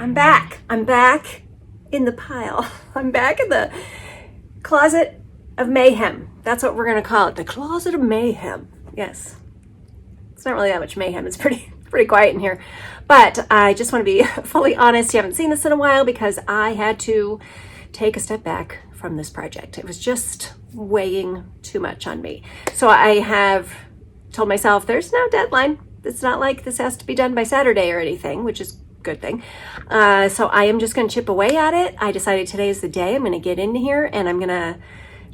I'm back. I'm back in the pile. I'm back in the closet of mayhem. That's what we're going to call it. The closet of mayhem. Yes. It's not really that much mayhem. It's pretty quiet in here. But I just want to be fully honest. You haven't seen this in a while because I had to take a step back from this project. It was just weighing too much on me. So I have told myself there's no deadline. It's not like this has to be done by Saturday or anything, which is a good thing. So I am just going to chip away at it. I decided today is the day I'm going to get in here and I'm going to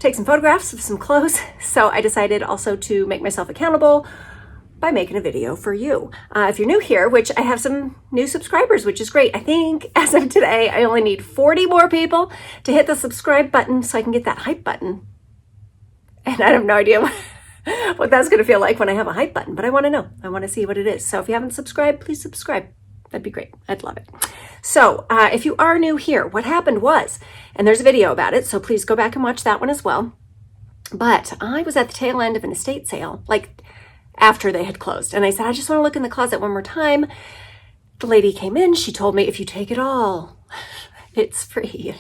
take some photographs of some clothes. So I decided also to make myself accountable by making a video for you. If you're new here, which I have some new subscribers, which is great. I think as of today, I only need 40 more people to hit the subscribe button so I can get that hype button. And I have no idea what that's gonna feel like when I have a hype button, but I wanna know. I wanna see what it is. So if you haven't subscribed, please subscribe. That'd be great. I'd love it. So if you are new here, what happened was, and there's a video about it, so please go back and watch that one as well. But I was at the tail end of an estate sale, like after they had closed. And I said, I just want to look in the closet one more time. The lady came in. She told me, if you take it all, it's free.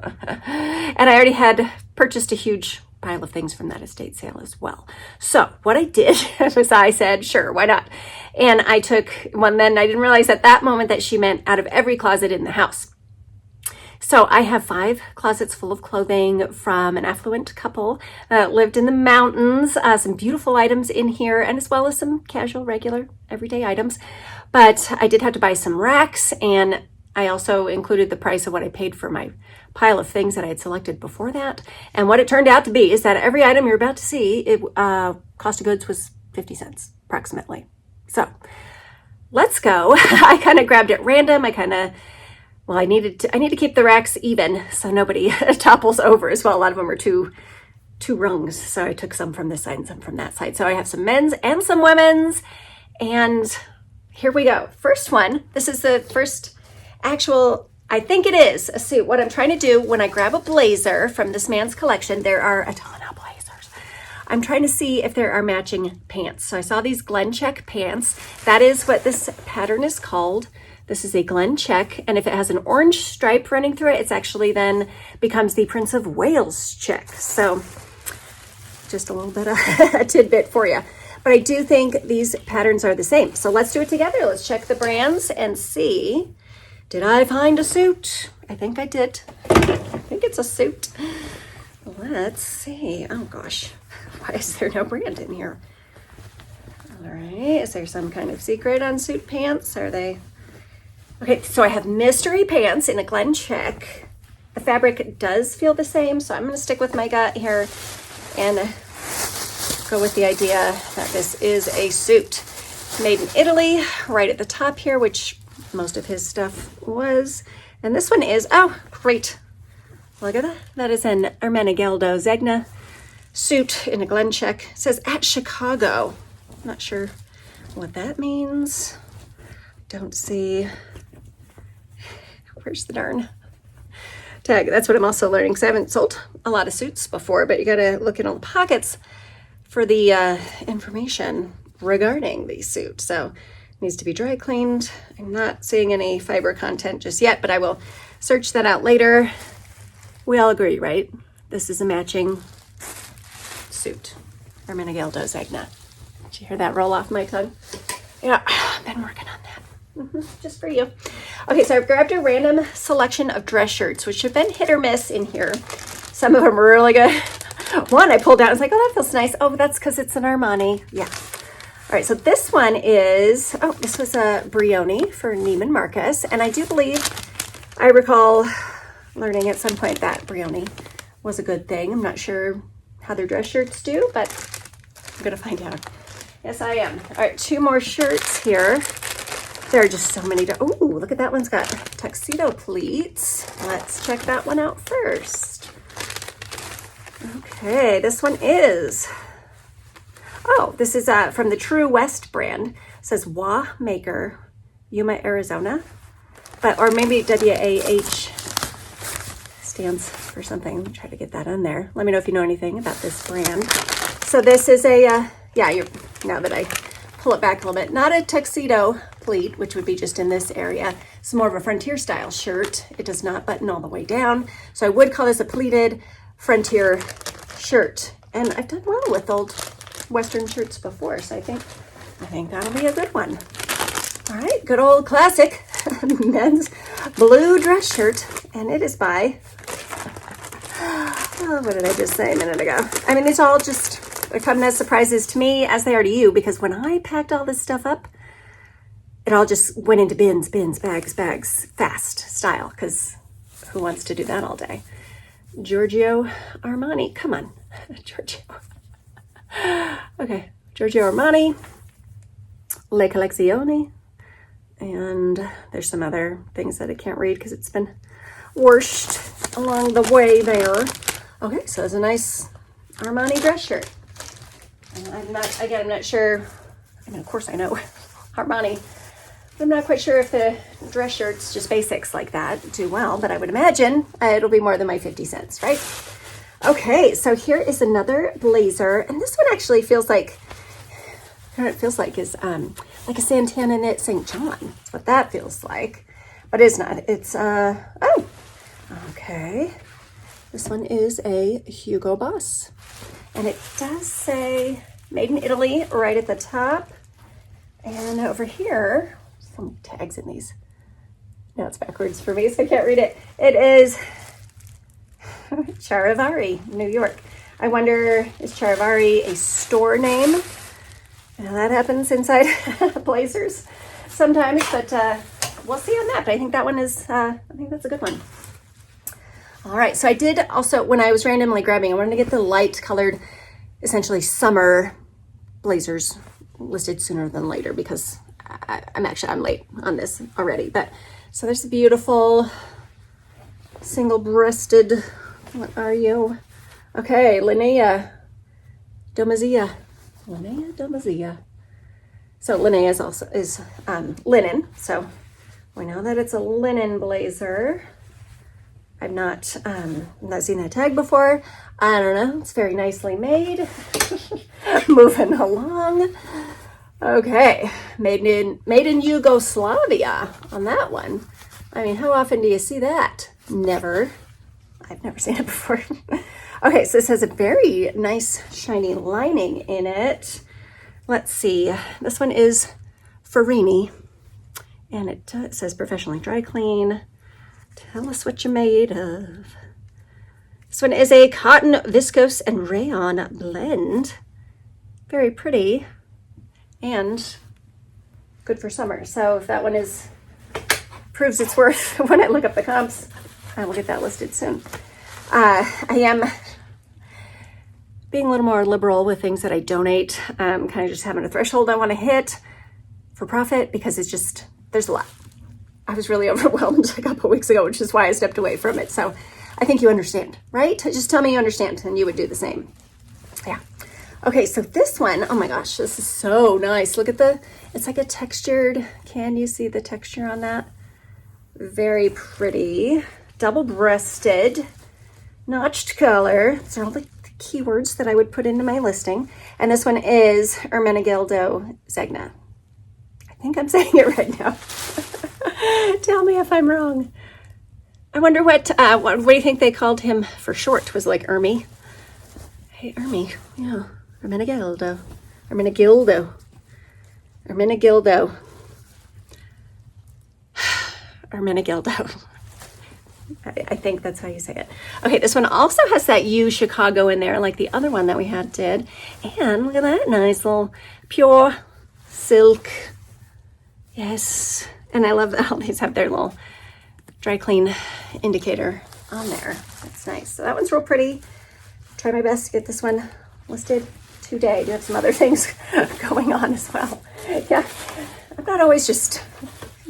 And I already had purchased a huge pile of things from that estate sale as well. So what I did was I said, sure, why not? And I took one. Then I didn't realize at that moment that she meant out of every closet in the house. So I have 5 closets full of clothing from an affluent couple that lived in the mountains, some beautiful items in here, and as well as some casual, regular, everyday items. But I did have to buy some racks, and I also included the price of what I paid for my pile of things that I had selected before that. And what it turned out to be is that every item you're about to see, cost of goods was 50 cents approximately. So let's go. I kind of grabbed at random. I need to keep the racks even so nobody topples over as well. A lot of them are two rungs. So I took some from this side and some from that side. So I have some men's and some women's. And here we go. First one. This is the first actual, I think it is a suit. What I'm trying to do when I grab a blazer from this man's collection, there are a ton of blazers. I'm trying to see if there are matching pants. So I saw these Glen check pants. That is what this pattern is called. This is a Glen check, and if it has an orange stripe running through it, it's actually then becomes the Prince of Wales check. So just a little bit of a tidbit for you. But I do think these patterns are the same. So let's do it together. Let's check the brands and see. Did I find a suit? I think I did. I think it's a suit. Let's see. Oh gosh, why is there no brand in here? All right, is there some kind of secret on suit pants? Are they? Okay, so I have mystery pants in a Glen check. The fabric does feel the same, so I'm going to stick with my gut here and go with the idea that this is a suit made in Italy, right at the top here, which most of his stuff was. And this one is, oh, great. Look at that. That is an Ermenegildo Zegna suit in a Glen check. It says at Chicago. I'm not sure what that means. Don't see. Where's the darn tag? That's what I'm also learning because I haven't sold a lot of suits before, but you got to look in all the pockets for the information regarding the suit. So it needs to be dry cleaned. I'm not seeing any fiber content just yet, but I will search that out later. We all agree, right? This is a matching suit. Ermenegildo Zegna. Did you hear that roll off my tongue? Yeah, I've been working on that. Just for you. Okay, so I've grabbed a random selection of dress shirts, which have been hit or miss in here. Some of them are really good. One I pulled out, I was like, oh, that feels nice. Oh, that's because it's an Armani. Yeah. All right, so this one is, oh, this was a Brioni for Neiman Marcus. And I do believe, I recall learning at some point that Brioni was a good thing. I'm not sure how their dress shirts do, but I'm going to find out. Yes, I am. All right, 2 more shirts here. There are just so many. Oh, look at that one's got tuxedo pleats. Let's check that one out first. Okay, this one is, oh, this is from the True West brand. It says Wah Maker, Yuma, Arizona. But, or maybe WAH stands for something. Let me try to get that on there. Let me know if you know anything about this brand. So this is a, yeah, now that I pull it back a little bit. Not a tuxedo pleat, which would be just in this area. It's more of a frontier style shirt. It does not button all the way down. So I would call this a pleated frontier shirt. And I've done well with old Western shirts before, so I think that'll be a good one. All right, good old classic men's blue dress shirt, and it is by, oh, what did I just say a minute ago? I mean, it's all just come as surprises to me as they are to you, because when I packed all this stuff up, it all just went into bins, bags, fast style, because who wants to do that all day? Giorgio Armani, come on, Giorgio. Okay, Giorgio Armani, Le Collezioni, and there's some other things that I can't read because it's been washed along the way there. Okay, so it's a nice Armani dress shirt. And I'm not sure, I mean, of course I know Armani. I'm not quite sure if the dress shirts, just basics like that, do well, but I would imagine it'll be more than my 50 cents, right? Okay, so here is another blazer, and this one actually feels like, I don't know what it feels like is like a Santana knit St. John. That's what that feels like, but it's not. It's, oh, okay. This one is a Hugo Boss, and it does say made in Italy right at the top. And over here, some tags in these. No, it's backwards for me, so I can't read it. It is Charivari, New York. I wonder, is Charivari a store name? Now that happens inside blazers sometimes, but we'll see on that. But I think that one is, I think that's a good one. All right, so I did also, when I was randomly grabbing, I wanted to get the light colored, essentially summer blazers listed sooner than later, because I'm late on this already. But so there's a beautiful single-breasted, what are you? Okay, Linnea Domazia. So Linnea is also linen. So we know that it's a linen blazer. I've not seen that tag before. I don't know. It's very nicely made. Moving along. Okay, made in Yugoslavia on that one. I mean, how often do you see that? Never. I've never seen it before. Okay, so this has a very nice shiny lining in it. Let's see. This one is Farini, and it says professionally dry clean. Tell us what you're made of. This one is a cotton, viscose, and rayon blend. Very pretty and good for summer. So if that one proves its worth when I look up the comps, I will get that listed soon. I am being a little more liberal with things that I donate. Kind of just having a threshold I want to hit for profit, because it's just, there's a lot. I was really overwhelmed a couple weeks ago, which is why I stepped away from it. So I think you understand, right? Just tell me you understand, and you would do the same. Yeah. Okay, so this one, oh my gosh, this is so nice. Look at it's like a textured, can you see the texture on that? Very pretty. Double-breasted, notched collar. These are all the keywords that I would put into my listing. And this one is Ermenegildo Zegna. I think I'm saying it right now. Tell me if I'm wrong. I wonder what do you think they called him for short? Was it like Ermi? Hey, Ermi, yeah. Ermenegildo. I think that's how you say it. Okay, this one also has that U Chicago in there, like the other one that we had did. And look at that nice little pure silk. Yes. And I love that all these have their little dry clean indicator on there. That's nice. So that one's real pretty. Try my best to get this one listed today. I do have some other things going on as well. Yeah, I'm not always just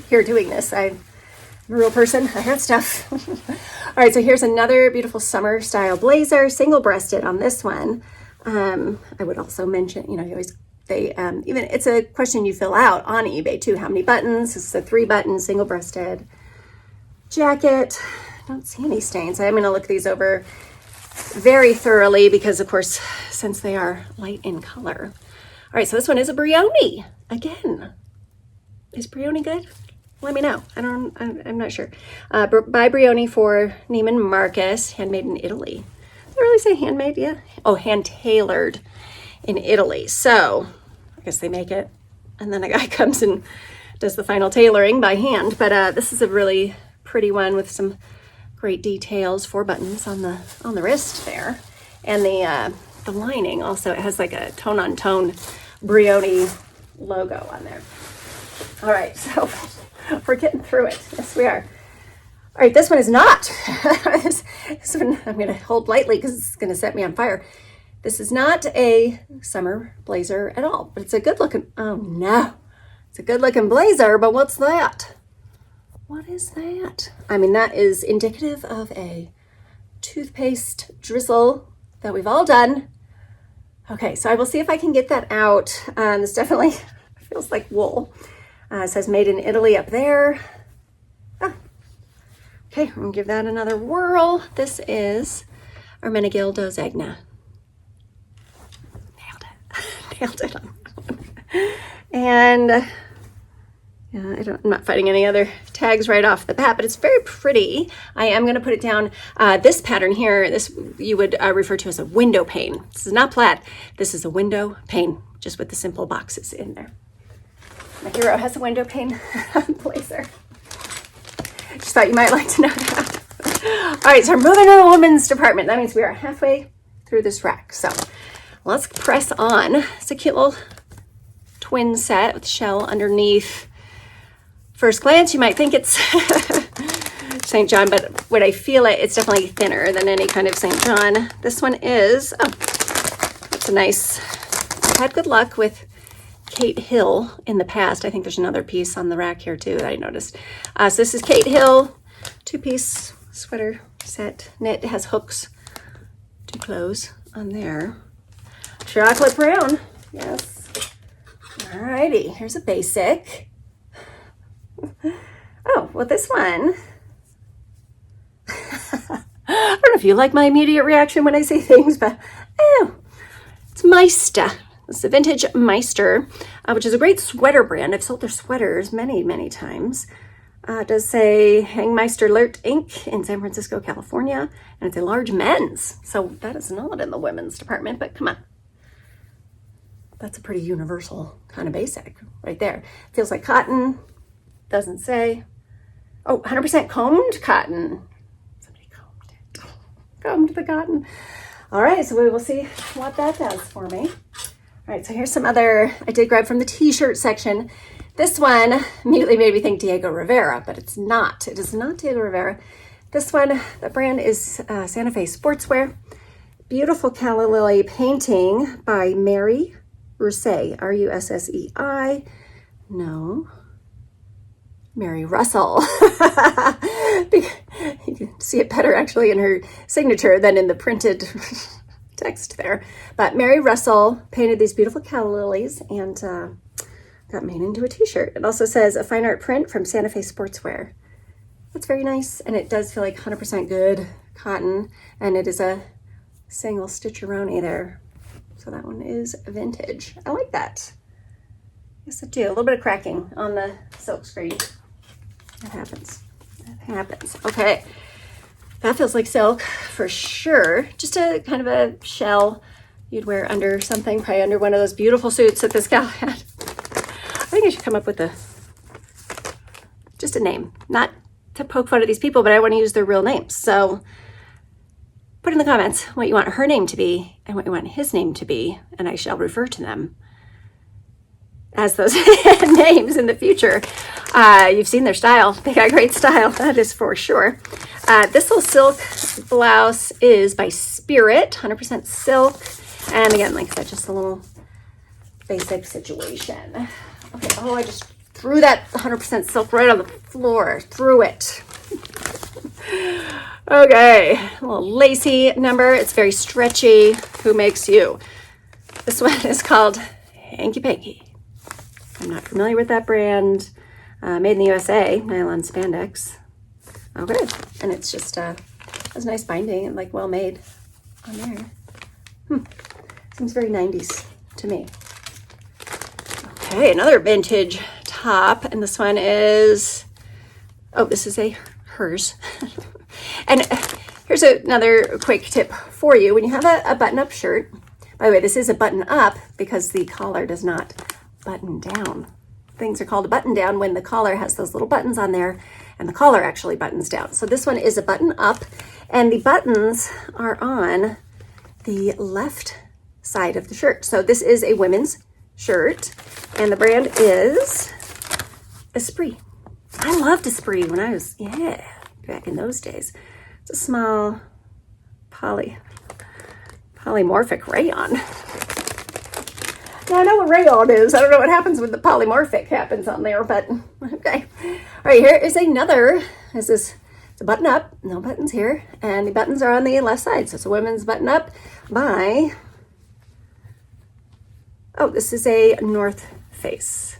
here doing this. I'm a real person. I have stuff. All right, so here's another beautiful summer style blazer, single-breasted on this one. I would also mention, you know, even it's a question you fill out on eBay too. How many buttons? It's a 3-button single-breasted jacket. I don't see any stains. I'm going to look these over very thoroughly because, of course, since they are light in color. All right, so this one is a Brioni. again. Is Brioni good? Let me know. I'm not sure. By Brioni for Neiman Marcus, handmade in Italy. Did I really say handmade? Yeah. Oh, hand tailored in Italy. So I guess they make it, and then a guy comes and does the final tailoring by hand. But this is a really pretty one with some great details. 4 buttons on the wrist there, and the lining also. It has like a tone-on-tone Brioni logo on there. All right, so we're getting through it. Yes, we are. All right, this one is not. this one I'm going to hold lightly because it's going to set me on fire. This is not a summer blazer at all, but it's a good looking, oh no. It's a good looking blazer, but what's that? What is that? I mean, that is indicative of a toothpaste drizzle that we've all done. Okay, so I will see if I can get that out. This definitely feels like wool. It says made in Italy up there. Okay, I'm gonna give that another whirl. This is Ermenegildo Zegna. Nailed it on that one. And yeah, I'm not finding any other tags right off the bat, but it's very pretty. I am gonna put it down. This pattern here, this you would refer to as a window pane. This is not plaid. This is a window pane, just with the simple boxes in there. My hero has a window pane blazer. Just thought you might like to know that. All right, so we're moving to the women's department. That means we are halfway through this rack. So let's press on. It's a cute little twin set with shell underneath. First glance, you might think it's St. John, but when I feel it, it's definitely thinner than any kind of St. John. This one is, oh, that's a nice, I've had good luck with Kate Hill in the past. I think there's another piece on the rack here too that I noticed. So this is Kate Hill, 2-piece sweater set. Knit. It has hooks to close on there. Chocolate brown. Yes. Alrighty. Here's a basic. Oh, well, this one. I don't know if you like my immediate reaction when I say things, but it's Meister. It's the vintage Meister, which is a great sweater brand. I've sold their sweaters many, many times. It does say Hangmeister Lirt Inc. in San Francisco, California, and it's a large men's. So that is not in the women's department, but come on. That's a pretty universal kind of basic right there. Feels like cotton. Doesn't say. Oh, 100% combed cotton. Somebody combed it. Combed the cotton. All right, so we will see what that does for me. All right, so here's some other, I did grab from the t-shirt section. This one immediately made me think Diego Rivera, but it's not. It is not Diego Rivera. This one, the brand is Santa Fe Sportswear. Beautiful calla lily painting by Mary Russei, R-U-S-S-E-I. No. Mary Russell. You can see it better actually in her signature than in the printed text there. But Mary Russell painted these beautiful calla lilies and got made into a t-shirt. It also says a fine art print from Santa Fe Sportswear. That's very nice, and it does feel like 100% good cotton, and it is a single stitcheroni there. So that one is vintage. I like that. Yes, I do. A little bit of cracking on the silk screen. That happens. That happens. Okay. That feels like silk for sure. Just a kind of a shell you'd wear under something, probably under one of those beautiful suits that this gal had. I think I should come up with just a name. Not to poke fun at these people, but I want to use their real names. So put in the comments what you want her name to be and what you want his name to be, and I shall refer to them as those names in the future. You've seen their style. They got great style, that is for sure. This little silk blouse is by Spirit, 100% silk. And again, like I said, just a little basic situation. Okay, oh, I just threw that 100% silk right on the floor. Threw it. Okay, a little lacy number. It's very stretchy. Who makes you? This one is called Hanky Panky. I'm not familiar with that brand. Made in the USA, nylon spandex. Oh, good. And it's just has nice binding and like well made on there. Seems very 90s to me. Okay, another vintage top, and this one is, oh, this is a hers. And here's another quick tip for you. When you have a button-up shirt, by the way, this is a button-up because the collar does not button down. Things are called a button down when the collar has those little buttons on there and the collar actually buttons down. So this one is a button up, and the buttons are on the left side of the shirt. So this is a women's shirt, and the brand is Esprit. I loved Esprit when I was, back in those days. It's a small polymorphic rayon. Now, I know what rayon is. I don't know what happens when the polymorphic happens on there, but okay. All right, here is another. It's a button up, no buttons here, and the buttons are on the left side. So it's a women's button up by, oh, this is a North Face.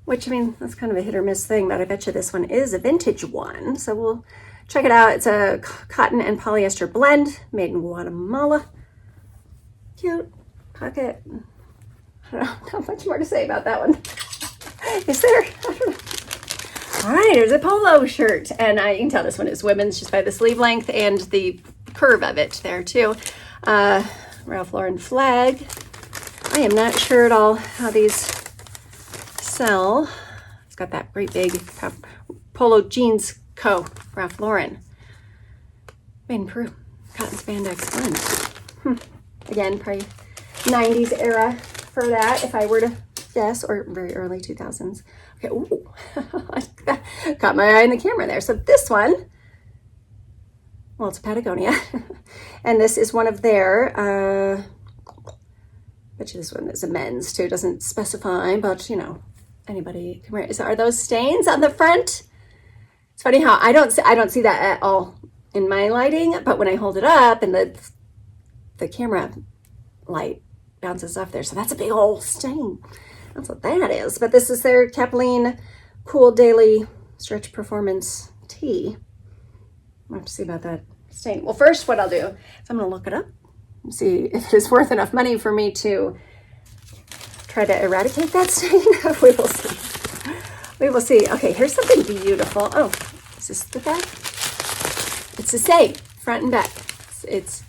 Which, I mean, that's kind of a hit or miss thing, but I bet you this one is a vintage one. So we'll check it out. It's a cotton and polyester blend made in Guatemala. Cute pocket. I don't know, not much more to say about that one. Is there? I don't know. All right, here's a polo shirt. And you can tell this one is women's just by the sleeve length and the curve of it there too. Ralph Lauren flag. I am not sure at all how these sell. It's got that great big Polo Jeans Co. Ralph Lauren. Made in Peru. Cotton spandex blend. Again, probably 90s era for that, if I were to guess, or very early 2000s. Okay, ooh. Caught my eye in the camera there. So this one, well, it's Patagonia. And this is one of their, bet you this one is a men's too. It doesn't specify, but you know, anybody can wear it. Are those stains on the front? It's funny how I don't see that at all in my lighting, but when I hold it up and the camera light bounces off there, so that's a big old stain. That's what that is. But this is their Capilene Cool Daily Stretch Performance Tee. I'll have to see about that stain. Well, first what I'll do is I'm going to look it up and see if it is worth enough money for me to try to eradicate that stain. We will see. We will see. Okay, here's something beautiful. Oh, is this the back? It's the same, front and back. It's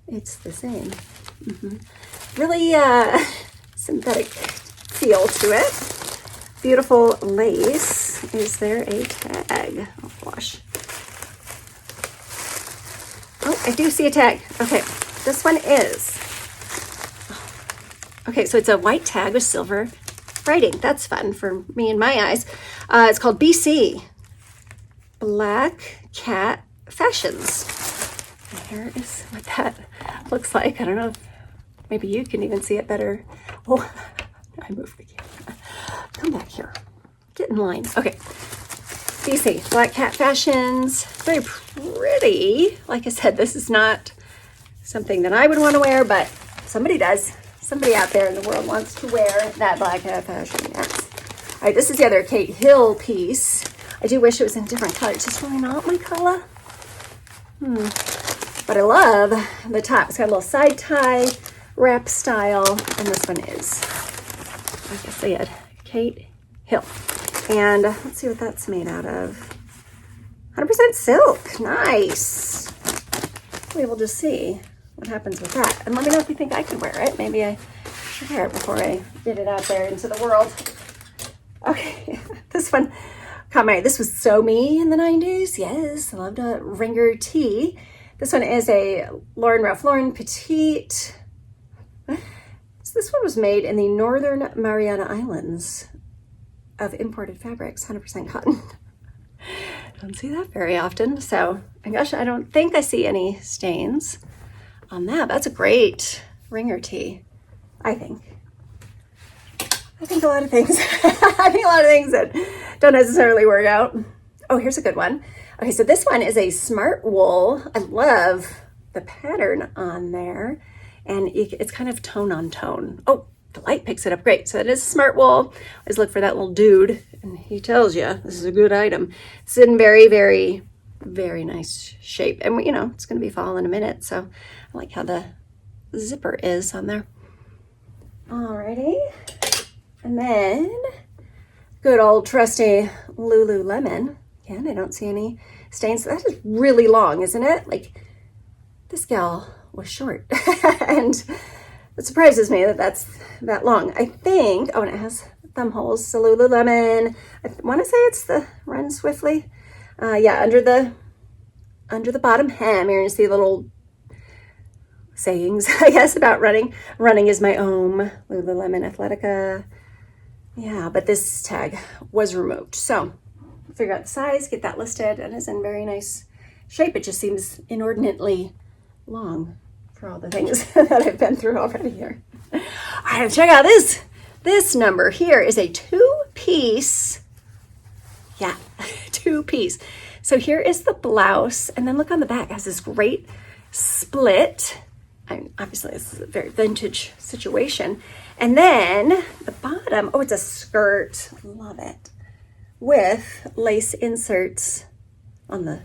the same. Really synthetic feel to it. Beautiful lace. Is there a tag? Oh gosh. Oh, I do see a tag. Okay, this one is. Okay, so it's a white tag with silver writing. That's fun for me and my eyes. It's called BC. Black Cat Fashions. And here is what that looks like. I don't know if maybe you can even see it better. Oh, I moved the camera. Come back here. Get in line. Okay. BC, Black Cat Fashions. Very pretty. Like I said, this is not something that I would want to wear, but somebody does. Somebody out there in the world wants to wear that Black Cat Fashion. Yes. All right, this is the other Kate Hill piece. I do wish it was in different colors. It's just really not my color. But I love the top. It's got a little side tie, wrap style, and this one is, like I said, Kate Hill. And let's see what that's made out of. 100% silk. Nice. We will just see what happens with that. And let me know if you think I could wear it. Maybe I should wear it before I get it out there into the world. Okay, this one caught my eye. This was so me in the 90s. Yes, I loved a ringer tee. This one is a Ralph Lauren Petite. So this one was made in the Northern Mariana Islands of imported fabrics, 100% cotton. Don't see that very often. So, my gosh, I don't think I see any stains on that. That's a great ringer tee, I think. I think a lot of things. I think a lot of things that don't necessarily work out. Oh, here's a good one. Okay, so this one is a smart wool. I love the pattern on there, and it's kind of tone on tone. Oh, the light picks it up great. So it is smart wool. Always look for that little dude, and he tells you this is a good item. It's in very, very, very nice shape, and you know it's going to be fall in a minute. So I like how the zipper is on there. Alrighty. And then good old trusty Lululemon. Again, I don't see any stains. That is really long, isn't it? Like, this gal was short. And it surprises me that that's that long. I think, oh, and it has thumb holes. So Lululemon, I want to say it's the Run Swiftly. Yeah, under the bottom hem, you're going to see little sayings, I guess, about running. Running is my own. Lululemon Athletica. Yeah, but this tag was removed. So figure out the size, get that listed, and it's in very nice shape. It just seems inordinately long for all the things that I've been through already here. All right, check out this. This number here is a 2-piece. Yeah, 2-piece. So here is the blouse, and then look on the back. It has this great split. Obviously, this is a very vintage situation. And then the bottom, oh, it's a skirt. Love it. With lace inserts on the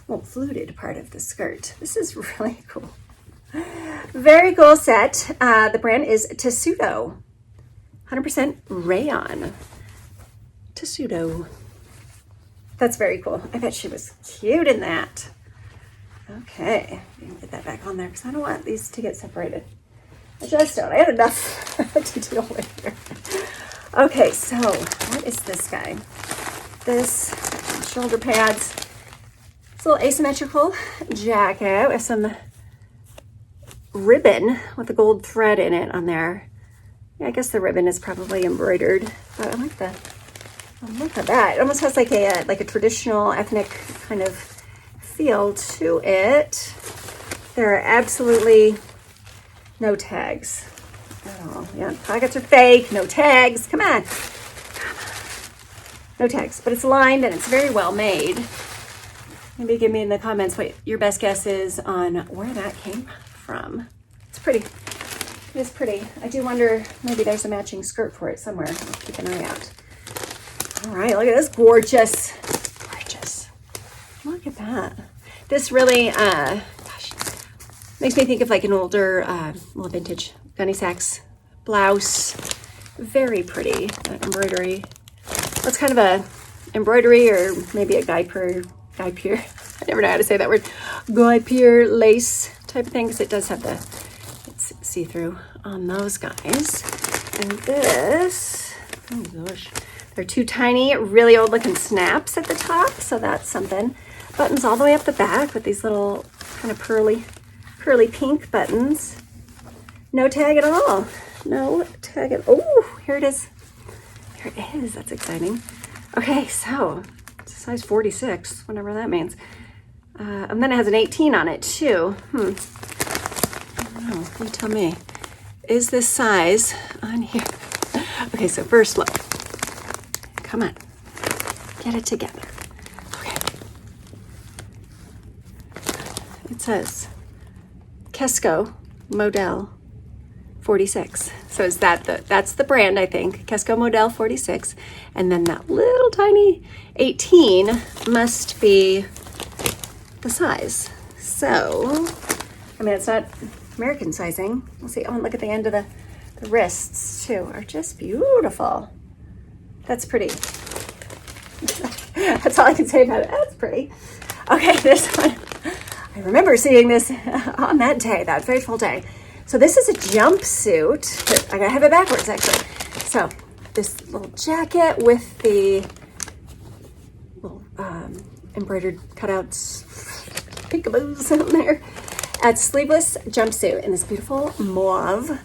little fluted part of the skirt. This is really cool. Very cool set. The brand is Tessuto. 100% rayon. Tessuto. That's very cool. I bet she was cute in that. Okay, get that back on there because I don't want these to get separated. I just don't. I have enough to deal with here. Okay, so what is this guy? This shoulder pads. It's a little asymmetrical jacket with some ribbon with a gold thread in it on there. Yeah, I guess the ribbon is probably embroidered, but I like look at that. It almost has like a traditional ethnic kind of feel to it. There are absolutely no tags at all. Yeah, pockets are fake, no tags. Come on. No tags, but it's lined and it's very well made. Maybe give me in the comments what your best guess is on where that came from. It's pretty. It is pretty. I do wonder, maybe there's a matching skirt for it somewhere. I'll keep an eye out. All right, look at this gorgeous. Gorgeous. Look at that. This really, gosh, makes me think of like an older, well, vintage Gunny Sacks blouse. Very pretty embroidery. It's kind of a embroidery or maybe a guy pier. I never know how to say that word. Guy pier lace type of thing because it does have it's see-through on those guys. And this, oh gosh, they're two tiny, really old looking snaps at the top. So that's something. Buttons all the way up the back with these little kind of pearly pink buttons. No tag at all. No tag at all. Oh, here it is. Here it is. That's exciting. Okay, so it's a size 46, whatever that means. And then it has an 18 on it too. I don't know. You tell me. Is this size on here? Okay, so first look. Come on. Get it together. It says Kesko Model 46. So is that's the brand, I think. Kesko Model 46. And then that little tiny 18 must be the size. So, I mean, it's not American sizing. We'll see. Oh, and look at the end of the wrists too are just beautiful. That's pretty. That's all I can say about it. That's pretty. Okay, this one. I remember seeing this on that day, that fateful day. So this is a jumpsuit. I gotta have it backwards, actually. So this little jacket with the little embroidered cutouts, peekaboos on there. It's sleeveless jumpsuit in this beautiful mauve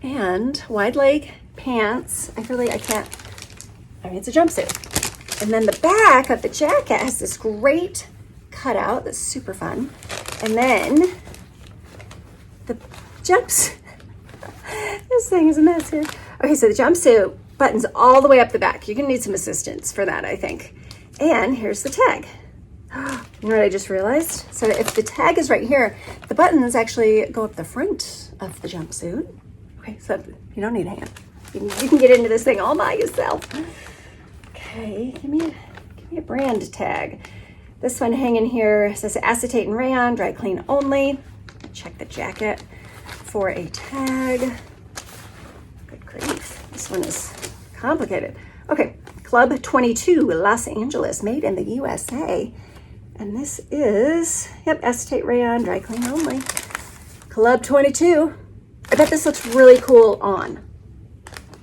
and wide leg pants. I mean, it's a jumpsuit. And then the back of the jacket has this great cutout that's super fun. And then the jumps. This thing is a mess here. Okay, so the jumpsuit buttons all the way up the back. You're gonna need some assistance for that, I think. And here's the tag. You know what I just realized? So if the tag is right here, the buttons actually go up the front of the jumpsuit. Okay, so you don't need a hand. You can get into this thing all by yourself. Okay, give me a brand tag. This one hanging here says acetate and rayon, dry clean only. Check the jacket for a tag. This one is complicated. Okay, Club 22, Los Angeles, made in the USA. And this is, yep, acetate rayon, dry clean only. Club 22. I bet this looks really cool on.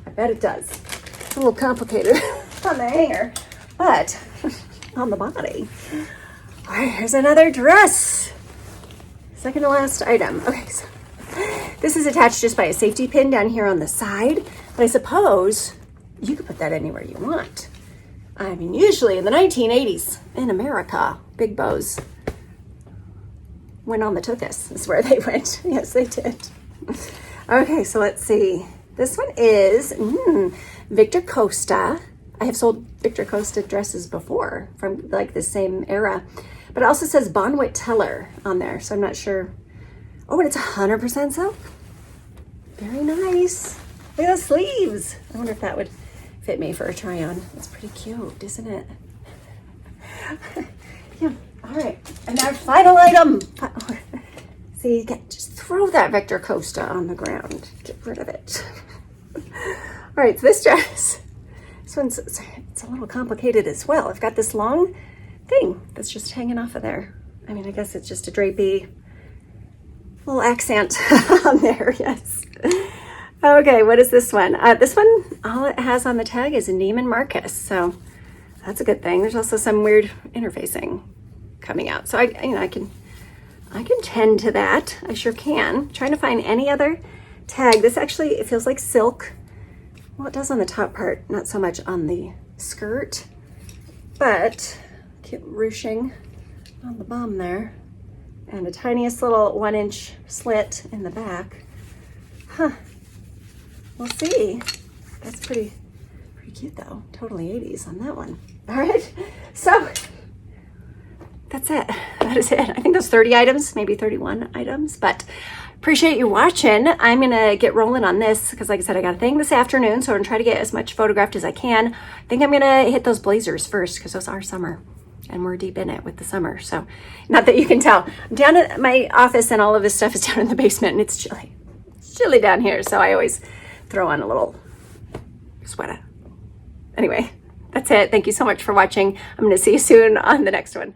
I bet it does. It's a little complicated on the hanger, but on the body. All right, here's another dress. Second to last item. Okay, so this is attached just by a safety pin down here on the side, but I suppose you could put that anywhere you want. I mean, usually in the 1980s in America, big bows went on the tuchus is where they went. Yes, they did. Okay, so let's see. This one is Victor Costa. I have sold Victor Costa dresses before from like the same era, but it also says Bonwit Teller on there, so I'm not sure. Oh, and it's 100% silk. Very nice. Look at those sleeves. I wonder if that would fit me for a try on. It's pretty cute, isn't it? Yeah, all right. And our final item. See, just throw that Victor Costa on the ground. Get rid of it. All right, so this dress, this one's, it's a little complicated as well. I've got this long thing that's just hanging off of there. I mean, I guess it's just a drapey little accent on there, yes. Okay, what is this one? This one, all it has on the tag is Neiman Marcus, so that's a good thing. There's also some weird interfacing coming out, so I can tend to that. I sure can. I'm trying to find any other tag. This actually, it feels like silk. Well, it does on the top part, not so much on the skirt, but cute ruching on the bum there, and a tiniest little 1-inch slit in the back. Huh. We'll see. That's pretty cute though. Totally 80s on that one. All right. So that's it. That is it. I think there's 30 items, maybe 31 items, but appreciate you watching. I'm going to get rolling on this because like I said, I got a thing this afternoon, so I'm going to try to get as much photographed as I can. I think I'm going to hit those blazers first because those are summer and we're deep in it with the summer. So not that you can tell. I'm down at my office and all of this stuff is down in the basement and it's chilly. It's chilly down here, so I always throw on a little sweater. Anyway, that's it. Thank you so much for watching. I'm going to see you soon on the next one.